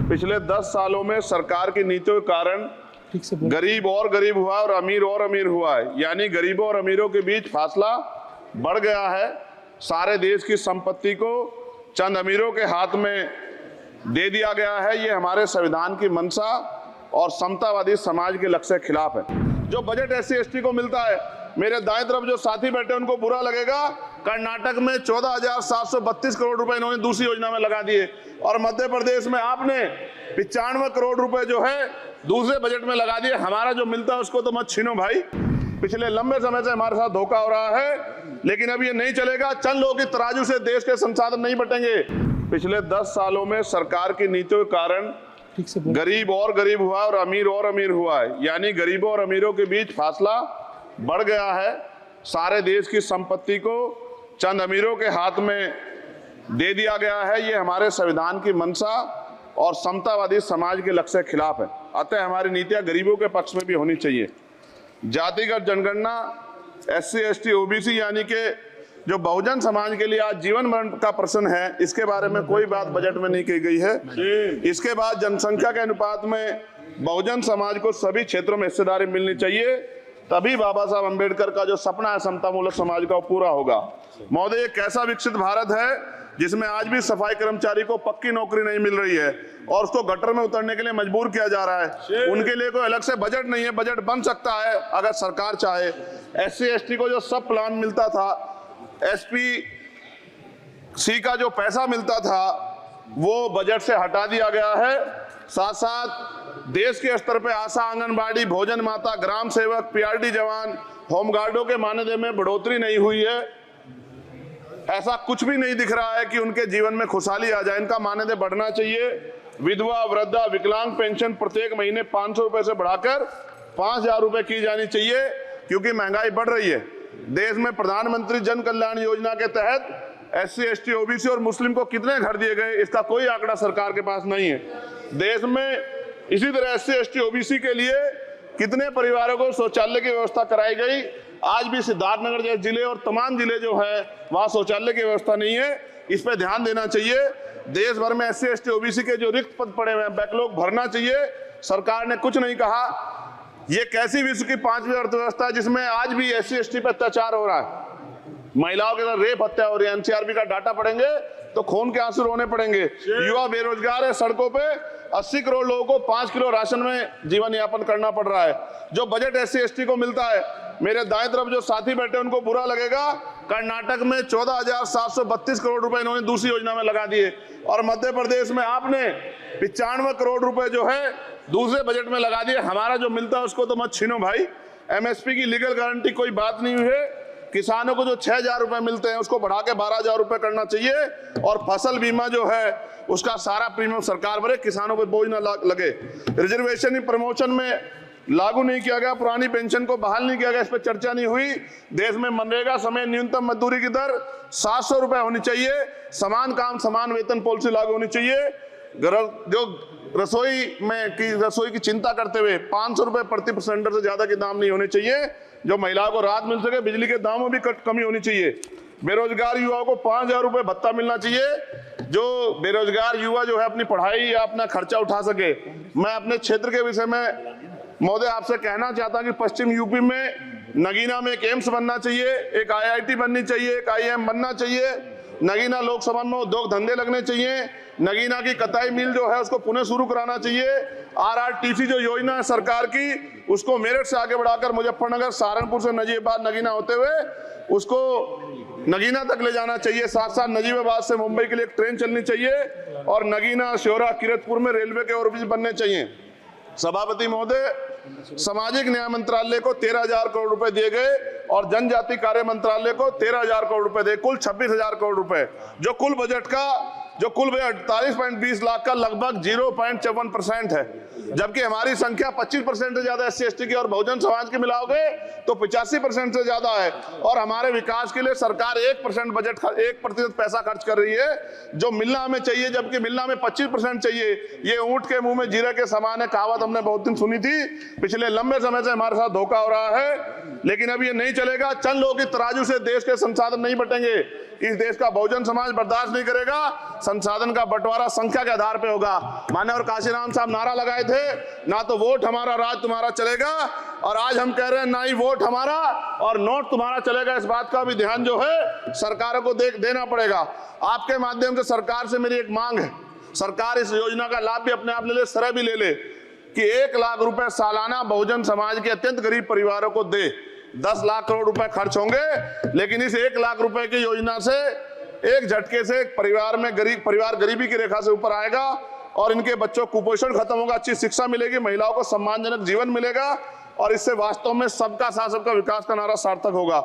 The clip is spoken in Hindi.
पिछले 10 सालों में सरकार की नीतियों के कारण गरीब और गरीब हुआ और अमीर हुआ है, यानी गरीबों और अमीरों के बीच फासला बढ़ गया है। सारे देश की संपत्ति को चंद अमीरों के हाथ में दे दिया गया है। ये हमारे संविधान की मंशा और समतावादी समाज के लक्ष्य के खिलाफ है। जो बजट SC/ST को मिलता है, मेरे दाएं तरफ जो साथी बैठे उनको बुरा लगेगा। कर्नाटक में 14,732 करोड़ रुपए इन्होंने दूसरी योजना में लगा दिए और मध्य प्रदेश में आपने 95 करोड़ रुपए जो है दूसरे बजट में लगा दिए। हमारा जो मिलता है उसको तो मत छीनो भाई। पिछले लंबे समय से हमारे साथ धोखा हो रहा है, लेकिन अब ये नहीं चलेगा। चंद लोगों की तराजू से देश के संसाधन नहीं बटेंगे। पिछले 10 सालों में सरकार की नीतियों के कारण गरीब और गरीब हुआ और अमीर हुआ है, यानी गरीबों और अमीरों के बीच फासला बढ़ गया है। सारे देश की संपत्ति को चंद अमीरों के हाथ में दे दिया गया है। ये हमारे संविधान की मंशा और समतावादी समाज के लक्ष्य के खिलाफ है। अतः हमारी नीतियां गरीबों के पक्ष में भी होनी चाहिए। जातिगत जनगणना SC/ST OBC यानी कि जो बहुजन समाज के लिए आज जीवन मरण का प्रश्न है, इसके बारे में कोई बात बजट में नहीं की गई है। इसके बाद जनसंख्या के अनुपात में बहुजन समाज को सभी क्षेत्रों में हिस्सेदारी मिलनी चाहिए, तभी बाबा साहब अम्बेडकर का जो सपना है समतामूलक समाज का वो पूरा होगा। महोदय, एक ऐसा विकसित भारत है जिसमें आज भी सफाई कर्मचारी को पक्की नौकरी नहीं मिल रही है और उसको गटर में उतरने के लिए मजबूर किया जा रहा है। उनके लिए कोई अलग से बजट नहीं है। बजट बन सकता है अगर सरकार चाहे। SC/ST को जो सब प्लान मिलता था, SPC का जो पैसा मिलता था, वो बजट से हटा दिया गया है। साथ साथ देश के स्तर पे आशा, आंगनबाड़ी, भोजन माता, ग्राम सेवक, PRD जवान, होमगार्डों के मानदेय में बढ़ोतरी नहीं हुई है। ऐसा कुछ भी नहीं दिख रहा है कि उनके जीवन में खुशहाली आ जाए। इनका मानदेय बढ़ना चाहिए। विधवा, वृद्धा, विकलांग पेंशन प्रत्येक महीने 500 रुपए से बढ़ाकर 5,000 रुपए की जानी चाहिए, क्योंकि महंगाई बढ़ रही है। देश में प्रधानमंत्री जन कल्याण योजना के तहत SC/ST OBC और मुस्लिम को कितने घर दिए गए, इसका कोई आंकड़ा सरकार के पास नहीं है। देश में इसी तरह SC/ST OBC के लिए कितने परिवारों को शौचालय की व्यवस्था कराई गई। आज भी सिद्धार्थनगर जैसे जिले और तमाम जिले जो है वहां शौचालय की व्यवस्था नहीं है। इस पे ध्यान देना चाहिए। देश भर में SC/ST OBC के जो रिक्त पद पड़े हुए हैं, बैकलॉग भरना चाहिए। सरकार ने कुछ नहीं कहा। ये कैसी विश्व की 5वीं अर्थव्यवस्था है जिसमें आज भी SC/ST पे अत्याचार हो रहा है, महिलाओं के साथ रेप हत्या हो रही है। NCRB का डाटा पढ़ेंगे तो खून के आंसू रोने पड़ेंगे। युवा बेरोजगार है, सड़कों पे 80 करोड़ लोगों को 5 किलो राशन में जीवन यापन करना पड़ रहा है। जो बजट SC/ST को मिलता है, मेरे दाएं तरफ जो साथी बैठे उनको बुरा लगेगा। कर्नाटक में 14,732 करोड़ रुपए इन्होंने दूसरी योजना में लगा दिए और मध्य प्रदेश में आपने 95 करोड़ रुपए जो है दूसरे बजट में लगा दिए। हमारा जो मिलता है उसको तो मत छीनो भाई। MSP की लीगल गारंटी कोई बात नहीं हुई है। किसानों को जो 6,000 रुपए मिलते हैं उसको बढ़ा के 12,000 रुपए करना चाहिए और फसल बीमा जो है उसका सारा प्रीमियम सरकार भरे, किसानों को बोझ ना लगे। रिजर्वेशन प्रमोशन में लागू नहीं किया गया, पुरानी पेंशन को बहाल नहीं किया गया, इस पर चर्चा नहीं हुई। देश में मनरेगा समय न्यूनतम मजदूरी की दर 700 रुपए होनी चाहिए। समान काम समान वेतन पॉलिसी लागू होनी चाहिए। जो रसोई की चिंता करते हुए 500 रुपए प्रति सिलेंडर से ज्यादा के दाम नहीं होने चाहिए, जो महिलाओं को राहत मिल सके। बिजली के दामों में भी कमी होनी चाहिए। बेरोजगार युवाओं को 5,000 रुपए भत्ता मिलना चाहिए, जो बेरोजगार युवा जो है अपनी पढ़ाई या अपना खर्चा उठा सके। मैं अपने क्षेत्र के विषय में महोदय आपसे कहना चाहता हूं कि पश्चिम यूपी में नगीना में एक एम्स बनना चाहिए, एक IIT बननी चाहिए, एक IIM बनना चाहिए। नगीना लोकसभा में उद्योग धंधे लगने चाहिए। नगीना की कताई मिल जो है उसको पुनः शुरू कराना चाहिए। RRTC जो योजना है सरकार की, उसको मेरठ से आगे बढ़ाकर मुजफ्फरनगर, सहारनपुर से नजीबाबाद, नगीना होते हुए उसको नगीना तक ले जाना चाहिए। साथ साथ नजीबाबाद से मुंबई के लिए एक ट्रेन चलनी चाहिए और नगीना, श्योरा, किरतपुर में रेलवे के ओवरब्रिज बनने चाहिए। सभापति महोदय, सामाजिक न्याय मंत्रालय को 13,000 करोड़ रुपए दिए गए और जनजाति कार्य मंत्रालय को 13,000 करोड़ रुपए दिए, कुल 26,000 करोड़ रुपए, जो कुल बजट का जो कुल 48.20 लाख का लगभग 0.54% है। जबकि हमारी संख्या 25% से ज्यादा SC/ST की और बहुजन समाज की मिलाओगे तो 85% से ज्यादा है। और हमारे विकास के लिए सरकार 1% बजट 1% पैसा खर्च कर रही है, जो मिलना हमें चाहिए, जबकि मिलना हमें 25% चाहिए। ये ऊंट के मुंह में जीरे के समान है, कहावत हमने बहुत दिन सुनी थी। पिछले लंबे समय से हमारे साथ धोखा हो रहा है, लेकिन अब ये नहीं चलेगा। चंद लोगों की तराजू से देश के संसाधन नहीं बटेंगे। इस देश का बहुजन समाज बर्दाश्त नहीं करेगा। संसाधन का बंटवारा संख्या के आधार पे होगा। मान्यवर काशीराम साहब नारा लगाए थे, ना तो वोट हमारा राज तुम्हारा चलेगा, और आज हम कह रहे हैं ना ही वोट हमारा और नोट तुम्हारा चलेगा। इस बात का भी ध्यान जो है सरकारों को देना पड़ेगा। आपके माध्यम से सरकार से मेरी एक मांग है, सरकार इस योजना का लाभ भी अपने आप ले ले, श्रेय भी ले ले कि 1 लाख रुपए सालाना बहुजन समाज के अत्यंत गरीब परिवारों को दे। 10 लाख करोड़ रुपए खर्च होंगे, लेकिन इस 1 लाख रुपए की योजना से एक झटके से एक परिवार गरीबी की रेखा से ऊपर आएगा और इनके बच्चों को कुपोषण खत्म होगा, अच्छी शिक्षा मिलेगी, महिलाओं को सम्मानजनक जीवन मिलेगा और इससे वास्तव में सबका साथ सबका विकास का नारा सार्थक होगा।